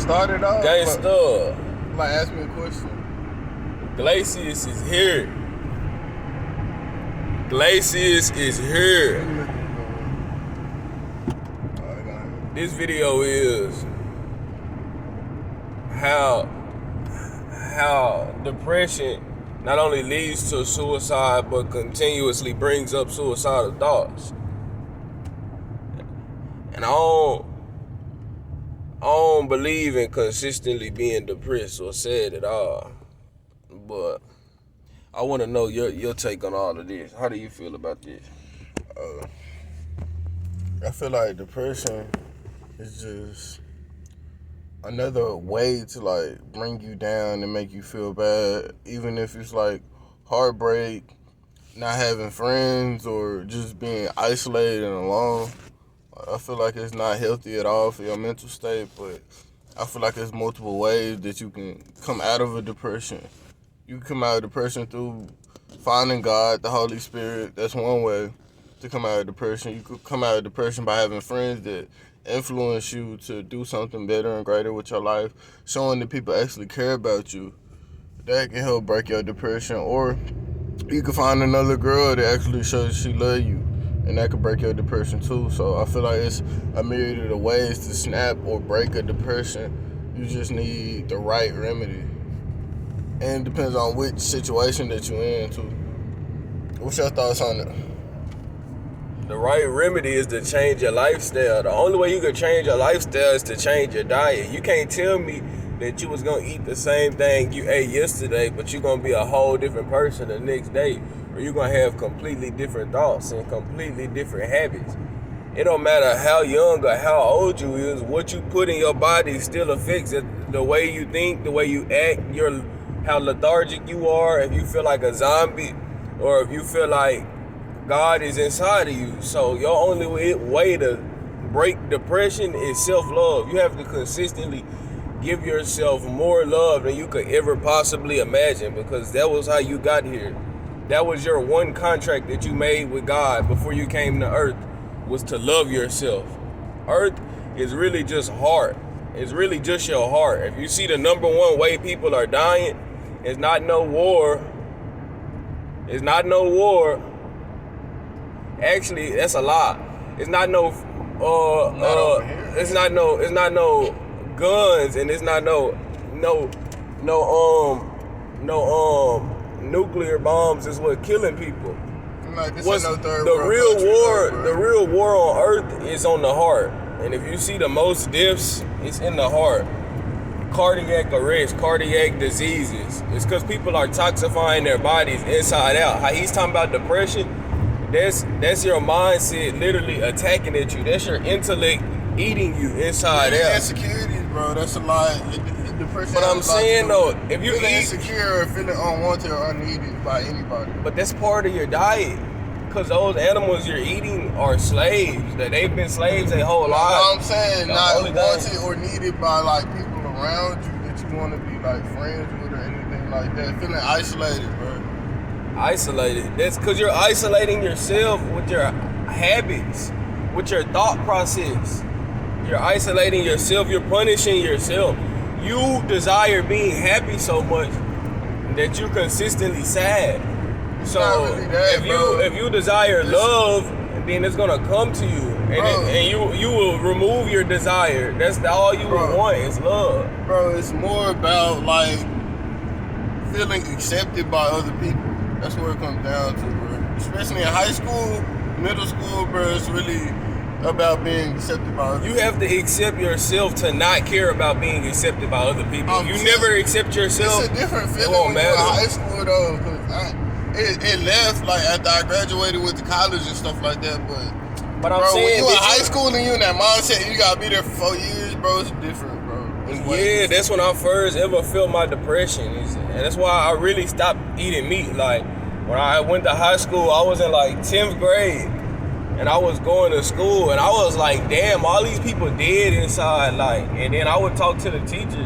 Started off. Gangsta. Like, ask me a question. Glacius is here. Glacius is here. This video is how depression not only leads to suicide but continuously brings up suicidal thoughts. And I don't believe in consistently being depressed or sad at all. But I want to know your take on all of this. How do you feel about this? I feel like depression is just another way to like bring you down and make you feel bad, even if it's like heartbreak, not having friends, or just being isolated and alone. I feel like it's not healthy at all for your mental state, but I feel like there's multiple ways that you can come out of a depression. You can come out of depression through finding God, the Holy Spirit. That's one way to come out of depression. You could come out of depression by having friends that influence you to do something better and greater with your life, showing that people actually care about you. That can help break your depression. Or you can find another girl that actually shows she loves you, and that could break your depression too. So I feel like it's a myriad of ways to snap or break a depression. You just need the right remedy. And it depends on which situation that you're in too. What's your thoughts on it? The right remedy is to change your lifestyle. The only way you can change your lifestyle is to change your diet. You can't tell me that you was going to eat the same thing you ate yesterday, but you're going to be a whole different person the next day. Or you're going to have completely different thoughts and completely different habits. It don't matter how young or how old you is, what you put in your body still affects it. The way you think, the way you act, how lethargic you are, if you feel like a zombie, or if you feel like God is inside of you. So your only way to break depression is self-love. You have to consistently give yourself more love than you could ever possibly imagine, because that was how you got here. That was your one contract that you made with God before you came to earth, was to love yourself. Earth is really just heart. It's really just your heart. If you see the number one way people are dying, it's not no war. It's not no war. Actually, that's a lie. It's not no it's not no guns, and it's not no nuclear bombs is what killing people. Like, What's the real war on earth is on the heart. And if you see the most deaths, it's in the heart. Cardiac arrest, cardiac diseases. It's because people are toxifying their bodies inside out. How he's talking about depression, that's your mindset literally attacking at you. That's your intellect eating you inside out. Insecurities, bro. That's a lot. Depression. But I'm saying though, if you feeling eat insecure or feeling unwanted or unneeded by anybody. But that's part of your diet. Because those animals you're eating are slaves. That they've been slaves their whole life. No, I'm saying not wanted or needed by like people around you that you want to be like friends with or anything like that. Feeling isolated, bro. Isolated. That's because you're isolating yourself with your habits, with your thought process. You're isolating yourself. You're punishing yourself. You desire being happy so much that you're consistently sad. So really that, if you desire love, then it's gonna come to you, and you will remove your desire. That's all you will want is love. Bro, it's more about like feeling accepted by other people. That's where it comes down to, bro. Especially in high school, middle school, bro. It's really about being accepted by other people. You have to accept yourself to not care about being accepted by other people. You never accept yourself. It's a different feeling it won't when you're in matter. high school, though, because it left like after I graduated, went to college and stuff like that. But I'm bro, saying, when you in high school and you in that mindset, you gotta be there for 4 years, bro. It's different, bro. Yeah, that's when I first ever felt my depression, and that's why I really stopped eating meat. Like when I went to high school, I was in like 10th grade, and I was going to school, and I was like, damn, all these people dead inside. Like, and then I would talk to the teacher,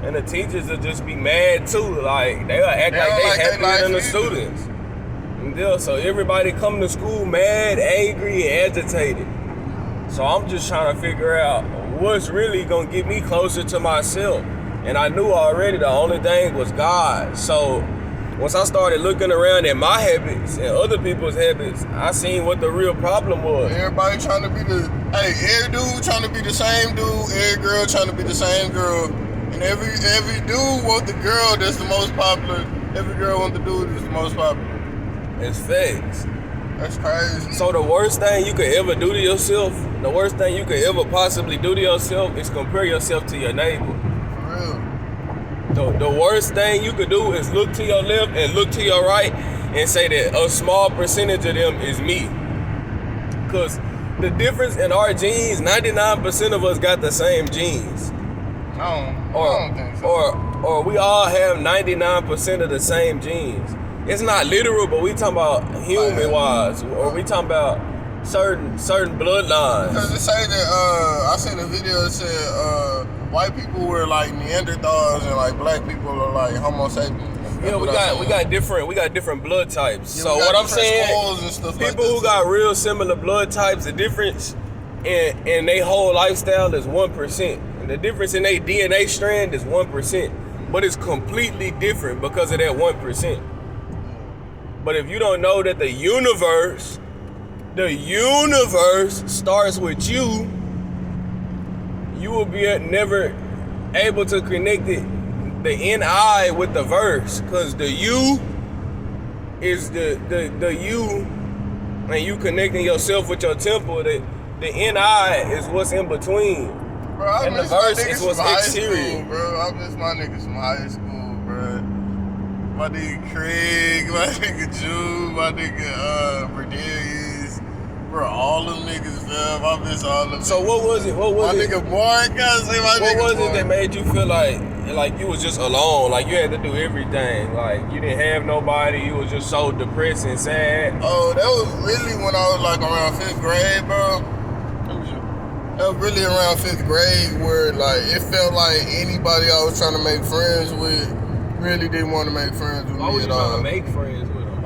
and the teachers would just be mad too. Like they would act like they happier than the students. And so everybody come to school mad, angry, and agitated. So I'm just trying to figure out what's really gonna get me closer to myself. And I knew already the only thing was God. So once I started looking around at my habits and other people's habits, I seen what the real problem was. Everybody trying to be every dude trying to be the same dude, every girl trying to be the same girl, and every dude want the girl that's the most popular, every girl want the dude that's the most popular. It's facts. That's crazy. So the worst thing you could ever do to yourself, the worst thing you could ever possibly do to yourself is compare yourself to your neighbor. For real. The worst thing you could do is look to your left and look to your right and say that a small percentage of them is me. Because the difference in our genes, 99% of us got the same genes. I don't think so. Or we all have 99% of the same genes. It's not literal, but we talking about human-wise. Or we talking about certain bloodlines. Because it say that, I seen a video that said, white people were like Neanderthals and like black people are like Homo sapiens. Yeah, we got different blood types. Yeah, so what I'm saying, and stuff people like who got real similar blood types, the difference in their whole lifestyle is 1%. And the difference in their DNA strand is 1%. But it's completely different because of that 1%. But if you don't know that the universe starts with you, you will be never able to connect the NI with the verse, because the you is the you, and you connecting yourself with your temple. The NI is what's in between, bro, and the verse is what's exterior. Bro, I miss my niggas from high school, bro. My nigga Craig, my nigga Jude, my nigga Berdarius. Bro, all them niggas, fam. I miss all them. So what was it? What was my it? Nigga Mark, gotta say my what nigga was Mark. it that made you feel like you was just alone, like you had to do everything, like you didn't have nobody, you was just so depressed and sad? Oh, that was really when I was like around 5th grade, bro. That was really around 5th grade where like it felt like anybody I was trying to make friends with really didn't want to make friends with me at all. Why was you trying to make friends with them?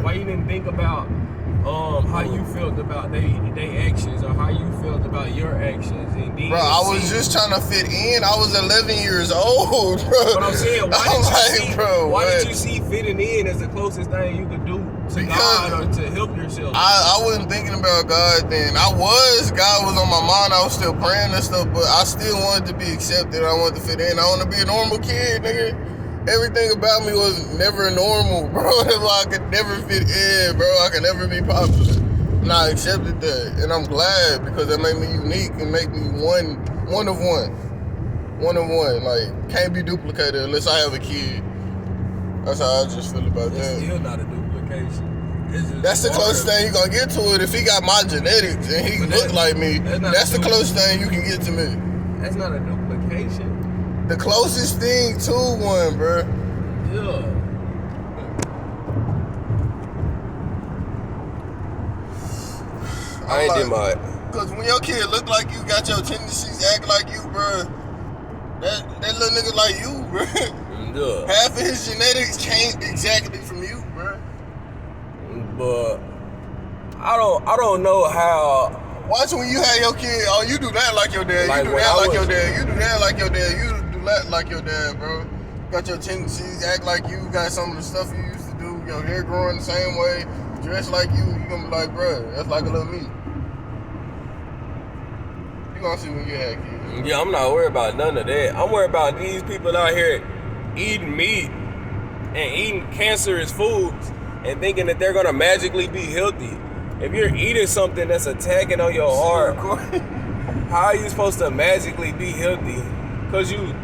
Why you didn't think about how you felt about they actions, or how you felt about your actions? And then bro, I was just trying to fit in. I was 11 years old, bro. But I'm saying, why did you see fitting in as the closest thing you could do to God or to help yourself? I wasn't thinking about God then. God was on my mind. I was still praying and stuff, but I still wanted to be accepted. I wanted to fit in. I want to be a normal kid, nigga. Everything about me was never normal, bro. I could never fit in, bro. I could never be popular. And I accepted that. And I'm glad, because that made me unique and make me one of one. One of one. Like, can't be duplicated unless I have a kid. That's how I just feel about that. It's still not a duplication. That's the closest thing you gonna get to it. If he got my genetics and he look like me, that's the closest thing you can get to me. That's not a duplication. The closest thing to one, bro. Yeah. I ain't did my. Cause when your kid look like you, got your tendencies, act like you, bro. That little nigga like you, bro. Yeah. Half of his genetics came exactly from you, bro. But I don't know how. Watch when you have your kid. Oh, you do that like your dad. Like you do that like your dad. You do that like your dad. You do that like your dad, bro. Got your tendencies, act like you. Got some of the stuff you used to do. Your hair growing the same way. Dress like you. You gonna be like, bro, that's like a little me. You gonna see when you have kids. Yeah, I'm not worried about none of that. I'm worried about these people out here eating meat and eating cancerous foods and thinking that they're gonna magically be healthy. If you're eating something that's attacking on your heart, how are you supposed to magically be healthy? Cause you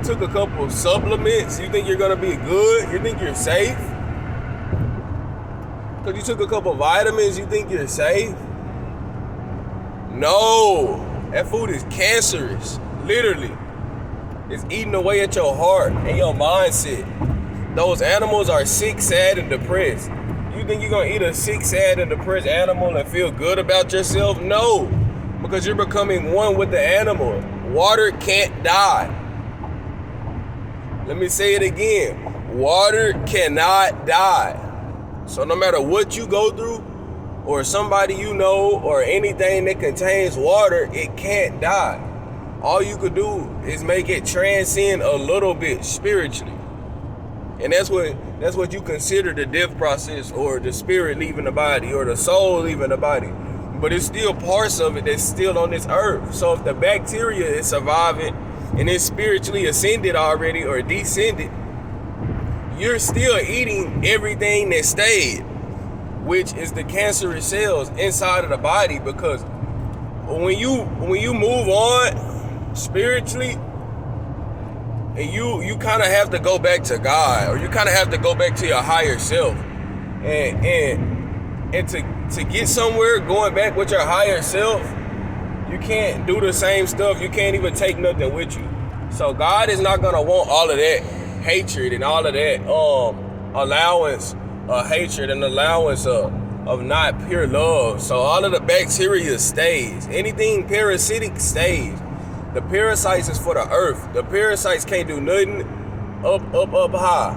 took a couple of supplements. You think you're gonna be good? You think you're safe? Cause you took a couple of vitamins. You think you're safe? No, that food is cancerous. Literally, it's eating away at your heart and your mindset. Those animals are sick, sad, and depressed. You think you're gonna eat a sick, sad, and depressed animal and feel good about yourself? No, because you're becoming one with the animal. Water can't die. Let me say it again. Water cannot die. So no matter what you go through, or somebody you know or anything that contains water, it can't die. All you could do is make it transcend a little bit spiritually. And that's what you consider the death process, or the spirit leaving the body, or the soul leaving the body. But it's still parts of it that's still on this earth. So if the bacteria is surviving and it's spiritually ascended already or descended, you're still eating everything that stayed, which is the cancerous cells inside of the body. Because when you move on spiritually, and you kind of have to go back to God, or you kind of have to go back to your higher self, and to get somewhere, going back with your higher self, you can't do the same stuff. You can't even take nothing with you. So God is not gonna want all of that hatred and all of that allowance of hatred and allowance of not pure love. So all of the bacteria stays. Anything parasitic stays. The parasites is for the earth. The parasites can't do nothing up high.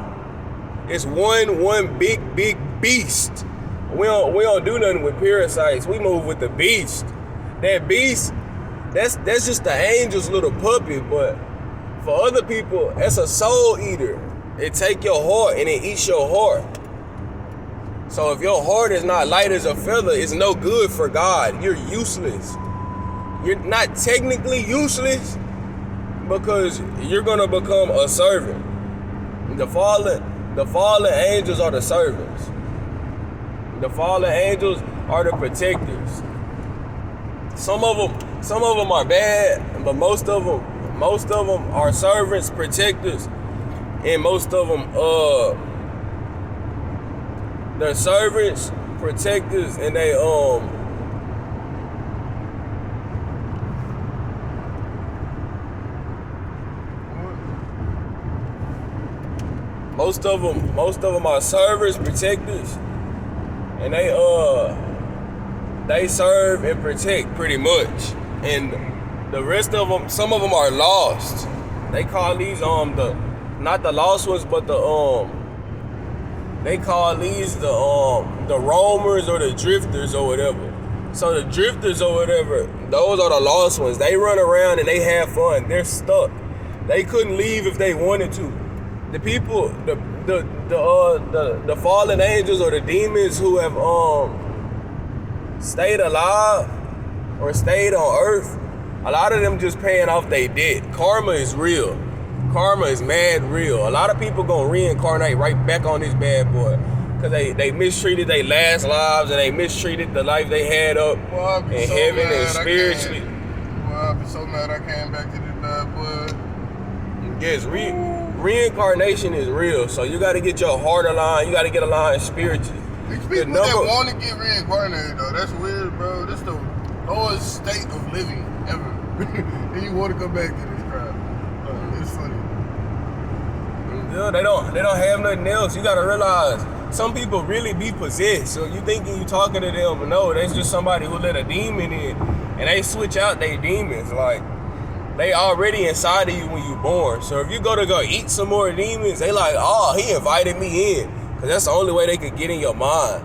It's one big beast. We don't do nothing with parasites. We move with the beast. That beast, that's just the angel's little puppy. But for other people, that's a soul eater. It take your heart and it eats your heart. So if your heart is not light as a feather, it's no good for God. You're useless. You're not technically useless, because you're gonna become a servant. The fallen angels are the servants. The fallen angels are the protectors. Some of them are bad, but most of them are servants, protectors, and most of them they're servants, protectors, and they most of them are servants, protectors, and they serve and protect pretty much. And the rest of them, some of them are lost. They call these not the lost ones, but they call these the roamers or the drifters or whatever. So the drifters or whatever, those are the lost ones. They run around and they have fun. They're stuck. They couldn't leave if they wanted to. The people, the fallen angels or the demons who have stayed alive or stayed on earth, a lot of them just paying off their debt. Karma is real. Karma is mad real. A lot of people gonna reincarnate right back on this bad boy, because they mistreated their last lives, and they mistreated the life they had up in heaven and spiritually. I'll be so mad I came back to this bad boy. Yes, reincarnation is real. So you got to get your heart aligned. You got to get aligned spiritually. These people that want to get reincarnated, though, that's weird, bro. This the lowest state of living ever. And you want to come back to this crap. It's funny. Yeah, they don't have nothing else. You got to realize, some people really be possessed. So you thinking you talking to them, but no, that's just somebody who let a demon in, and they switch out their demons. Like, they already inside of you when you born. So if you go eat some more demons, they like, oh, he invited me in. Because that's the only way they could get in your mind.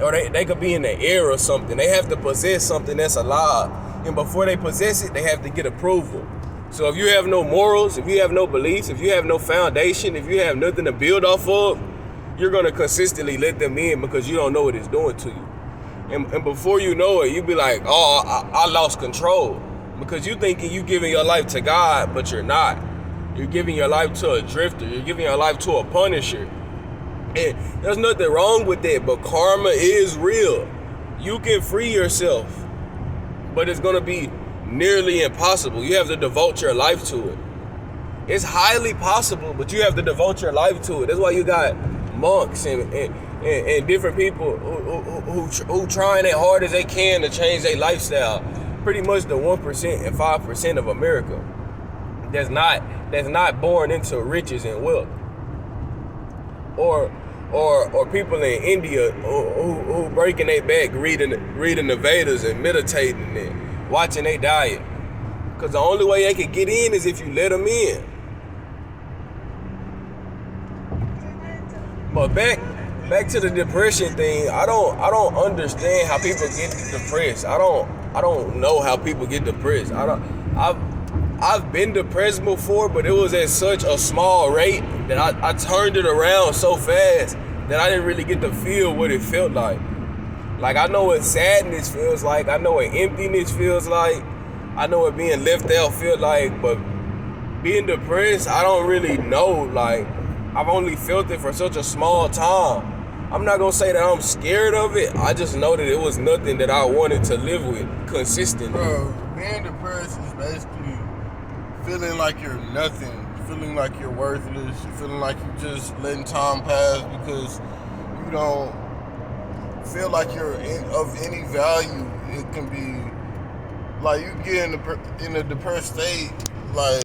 Or they could be in the air or something. They have to possess something that's alive. And before they possess it, they have to get approval. So if you have no morals, if you have no beliefs, if you have no foundation, if you have nothing to build off of, you're going to consistently let them in, because you don't know what it's doing to you. And before you know it, you be like, oh, I lost control. Because you thinking you giving your life to God, but you're not. You're giving your life to a drifter. You're giving your life to a punisher. And there's nothing wrong with that, but karma is real. You can free yourself, but it's going to be nearly impossible. You have to devote your life to it. It's highly possible, but you have to devote your life to it. That's why you got monks and different people who trying as hard as they can to change their lifestyle. Pretty much the 1% and 5% of America that's not born into riches and wealth, or people in India who breaking their back reading the Vedas and meditating and watching their diet, because the only way they can get in is if you let them in. But back back to the depression thing. I don't understand how people get depressed. I don't know how people get depressed. I've been depressed before, but it was at such a small rate that I turned it around so fast that I didn't really get to feel what it felt like. Like, I know what sadness feels like. I know what emptiness feels like. I know what being left out feels like. But being depressed, I don't really know. Like, I've only felt it for such a small time. I'm not going to say that I'm scared of it. I just know that it was nothing that I wanted to live with consistently. Bro, being depressed is basically feeling like you're nothing. Feeling like you're worthless. Feeling like you're just letting time pass because you don't feel like you're of any value. It can be like you get in a depressed state, like